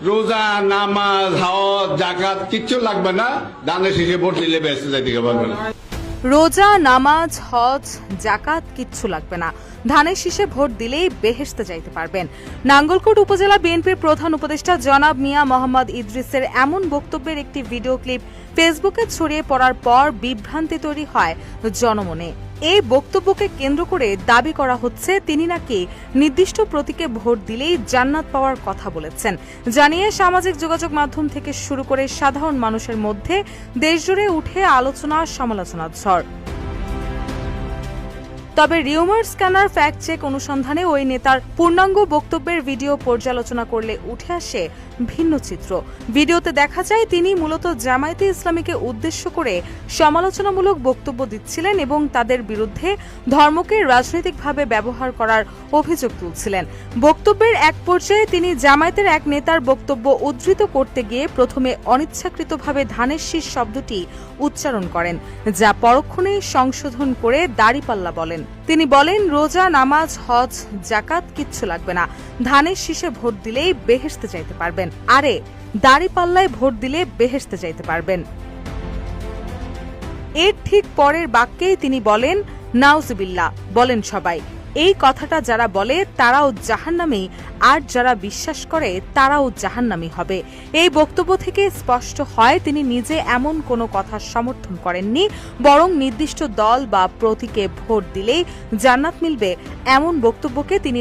রোজা নামাজ হজ জাকাত কিচ্ছু লাগবে না, দানের শেষে ভোট দিলে বেঁচে যাইতে পারবে না। রোজা নামাজ হজ জাকাত কিচ্ছু লাগবে না, ধানের শীষে ভোট দিলেই বেহেশতে যাইতে পারবেন। নাঙ্গলকোট উপজেলা বিএনপির প্রধান উপদেষ্টা জনাব মিয়া মোহাম্মদ ইদ্রিসের এমন বক্তব্যের একটি ভিডিও ক্লিপ ফেসবুকে ছড়িয়ে পড়ার পর বিভ্রান্তি তৈরি হয় জনমনে। এই বক্তব্যকে কেন্দ্র করে দাবি করা হচ্ছে তিনি নাকি নির্দিষ্ট প্রতীকে ভোট দিলেই জান্নাত পাওয়ার কথা বলেছেন, জানিয়ে সামাজিক যোগাযোগ মাধ্যম থেকে শুরু করে সাধারণ মানুষের মধ্যে দেশজুড়ে উঠে আলোচনা সমালোচনার ঝড়। তবে রিউমার স্ক্যানার ফ্যাক্ট চেক অনুসন্ধানে ওই নেতার পূর্ণাঙ্গ বক্তব্যের ভিডিও পর্যালোচনা করলে উঠে আসে ভিন্ন চিত্র। ভিডিওতে দেখা যায় তিনি মূলত জামায়াতে ইসলামীকে উদ্দেশ্য করে সমালোচনামূলক বক্তব্য দিচ্ছিলেন এবং তাদের বিরুদ্ধে ধর্মকে রাজনৈতিকভাবে ব্যবহার করার অভিযোগ তুলছিলেন। বক্তব্যের এক পর্যায়ে তিনি জামায়াতের এক নেতার বক্তব্য উদ্ধৃত করতে গিয়ে প্রথমে অনিচ্ছাকৃতভাবে ধানের শীষ শব্দটি উচ্চারণ করেন, যা পরক্ষণেই সংশোধন করে দাড়িপাল্লা বলেন। তিনি বলেন, রোজা নামাজ হজ জাকাত কিচ্ছু লাগবে না, ধানের শীষে ভোট দিলেই বেহেশতে যাইতে পারবেন। আরে দাড়িপাল্লায় ভোট দিলে বেহেশতে যাইতে পারবেন। এর ঠিক পরের বাক্যেই তিনি বলেন, নাউজুবিল্লাহ বলেন সবাই। এই কথাটা যারা বলে তারাও জাহান্নামী, আর যারা বিশ্বাস করে তারাও জাহান্নামী হবে। এই বক্তব্য থেকে স্পষ্ট হয় তিনি নিজে এমন কোনো কথা সমর্থন করেননি, বরং নির্দিষ্ট দল বা প্রতীকে ভোট দিলেই জান্নাত মিলবে এমন বক্তব্যকে তিনি